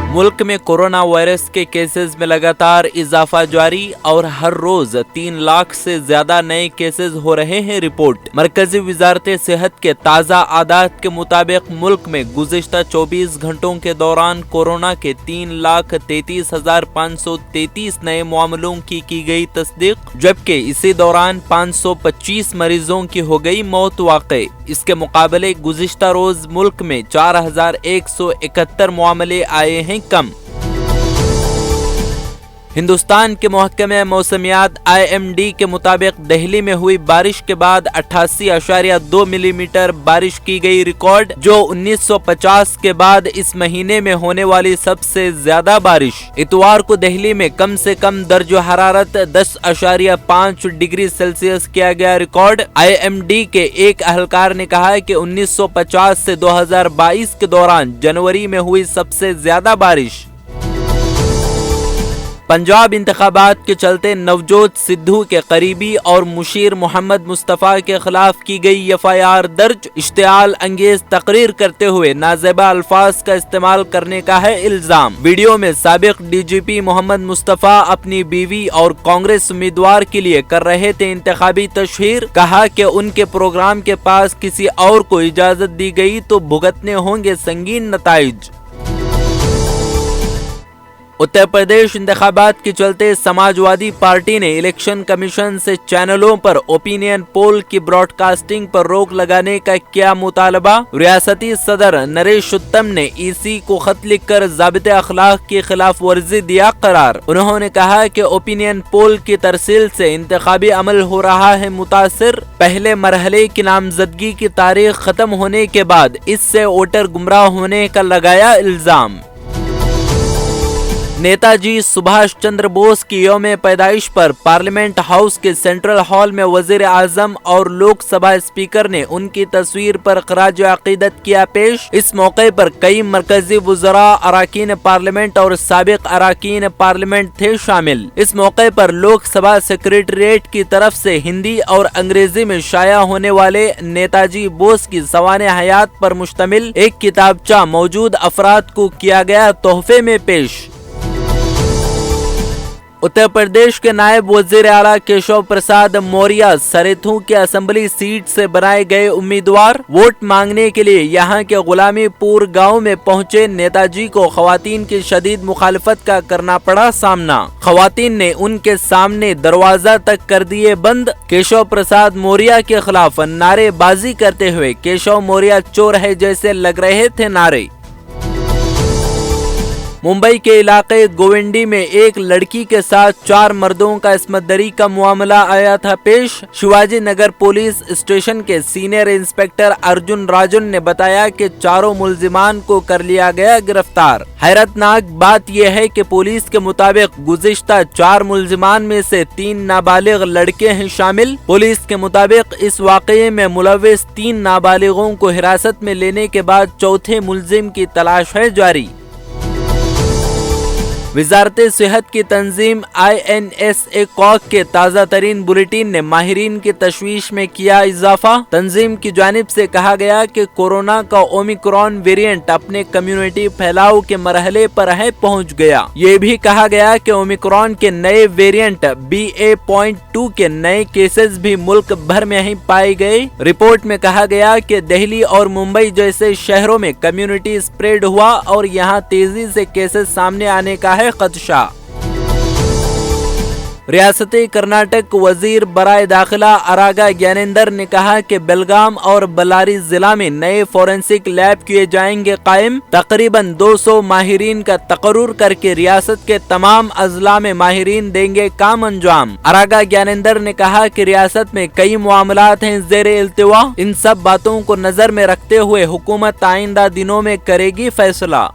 मुल्क में corona virus के केसेस में लगातार इजाफा जारी और हर रोज 3 लाख से ज्यादा नए केसेस हो रहे हैं रिपोर्ट। मरकजी वजारत सेहत के ताज़ा आदात के मुताबिक मुल्क में गुज़िश्ता 24 घंटों के दौरान कोरोना के 3,33,533 नए मामलों की गई तस्दीक, जबकि इसी दौरान 525 मरीजों की हो गई मौत वाक़ई। इसके मुकाबले गुज़िश्ता रोज मुल्क में 4,171 मामले आए हैं कम। हिंदुस्तान के महकमे मौसमियात IMD के मुताबिक दिल्ली में हुई बारिश के बाद 88.2 मिलीमीटर बारिश की गई रिकॉर्ड, जो 1950 के बाद इस महीने में होने वाली सबसे ज्यादा बारिश। इतवार को दिल्ली में कम से कम दर्जो हरारत 10.5 डिग्री सेल्सियस किया गया रिकॉर्ड। IMD के एक अहलकार ने कहा कि 1950 से 2022 के दौरान जनवरी में हुई सबसे ज्यादा बारिश। पंजाब इंतखाबात के चलते नवजोत सिद्धू के करीबी और मुशीर मोहम्मद मुस्तफ़ा के खिलाफ की गई FIR दर्ज। इश्तियाल अंगेज तकरीर करते हुए नाजेबा अल्फाज का इस्तेमाल करने का है इल्जाम। वीडियो में साबिक DGP मोहम्मद मुस्तफ़ा अपनी बीवी और कांग्रेस उम्मीदवार के लिए कर रहे थे इंतखाबी तशहीर। कहा कि उनके प्रोग्राम के पास किसी और को इजाजत दी गई तो भुगतने होंगे संगीन नताइज। उत्तर प्रदेश इंतखाबात के चलते समाजवादी पार्टी ने इलेक्शन कमीशन से चैनलों पर ओपिनियन पोल की ब्रॉडकास्टिंग पर रोक लगाने का किया मुतालबा। रियासती सदर नरेश उत्तम ने EC को खत लिखकर ज़ाबिते अखलाक की खिलाफ वर्जी दिया करार। उन्होंने कहा कि ओपिनियन पोल की तरसील से इंतखाबी अमल हो रहा है मुतासिर। पहले मरहले की नामजदगी की तारीख खत्म होने के बाद इससे वोटर गुमराह होने का लगाया इल्जाम। नेताजी सुभाष चंद्र बोस की यौम पैदाइश पर पार्लियामेंट हाउस के सेंट्रल हॉल में वजीर आजम और लोकसभा स्पीकर ने उनकी तस्वीर पर खराज अकीदत किया पेश। इस मौके पर कई मरकजी वज़रा, अराकीन पार्लियामेंट और साबिक अराकीन पार्लियामेंट थे शामिल। इस मौके पर लोकसभा सेक्रेटेरिएट की तरफ से हिंदी और अंग्रेजी में शाया होने वाले नेताजी बोस की सवाने हयात पर मुश्तमिल एक किताबचा मौजूद अफराद को किया गया तोहफे में पेश। उत्तर प्रदेश के नायब वजीर आला केशव प्रसाद मौर्य सरेथू के असेंबली सीट से बनाए गए उम्मीदवार। वोट मांगने के लिए यहां के गुलामीपुर गांव में पहुंचे नेताजी को खवातीन की शदीद मुखालफत का करना पड़ा सामना। खवातीन ने उनके सामने दरवाजा तक कर दिए बंद। केशव प्रसाद मौर्य के खिलाफ नारेबाजी करते हुए केशव मौर्य चोर है जैसे लग रहे थे नारे। मुंबई के इलाके गोविंडी में एक लड़की के साथ 4 मर्दों का इस्मतदरी का मामला आया था पेश। शिवाजी नगर पुलिस स्टेशन के सीनियर इंस्पेक्टर अर्जुन राजन ने बताया कि चारों मुल्जिमान को कर लिया गया गिरफ्तार। हैरतनाक बात यह है कि पुलिस के मुताबिक गुज़िश्ता 4 मुल्जिमान में से 3 नाबालिग लड़के हैं शामिल। पुलिस के मुताबिक इस वाक़ये में मुलव्विस 3 नाबालिगों को हिरासत में लेने के बाद चौथे मुल्जिम की तलाश है जारी। वजारत सेहत की तंजीम INSA कॉक के ताज़ा तरीन बुलेटिन ने माहिरीन की तशवीश में किया इजाफा। तंजीम की जानिब से कहा गया कि कोरोना का ओमिक्रॉन वेरिएंट अपने कम्युनिटी फैलाव के मरहले पर है पहुंच गया। ये भी कहा गया कि ओमिक्रॉन के नए वेरिएंट BA.2 के नए केसेस भी मुल्क भर में ही पाए गए। रिपोर्ट में कहा गया कि दिल्ली और मुंबई जैसे शहरों में कम्युनिटी स्प्रेड हुआ और यहाँ तेजी से केसेस सामने आने का है खदशा। रियासती कर्नाटक वजीर बराए दाखिला अरागा ज्ञानेंद्र ने कहा कि बेलगाम और बल्लारी जिला में नए फोरेंसिक लैब किए जाएंगे कायम। तकरीबन 200 माहिरीन का तकर्रुर करके रियासत के तमाम अजला में माहिरीन देंगे काम अंजाम। अरागा ज्ञानेंद्र ने कहा कि रियासत में कई मामलात हैं ज़ेरे इल्तिवा। इन सब बातों को नजर में रखते हुए हुकूमत आइंदा दिनों में करेगी फैसला।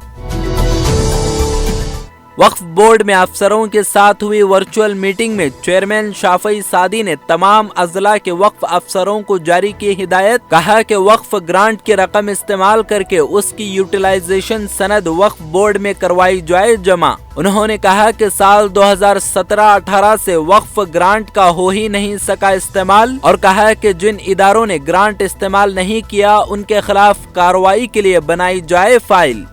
वक्फ बोर्ड में अफसरों के साथ हुई वर्चुअल मीटिंग में चेयरमैन शाफई सादी ने तमाम अजला के वक्फ अफसरों को जारी की हिदायत। कहा कि वक्फ ग्रांट की रकम इस्तेमाल करके उसकी यूटिलाइजेशन सनद वक्फ बोर्ड में करवाई जाए जमा। उन्होंने कहा कि साल 2017-18 से वक्फ ग्रांट का हो ही नहीं सका इस्तेमाल और कहा कि जिन इदारों ने ग्रांट इस्तेमाल नहीं किया उनके खिलाफ कार्रवाई के लिए बनाई जाए फाइल।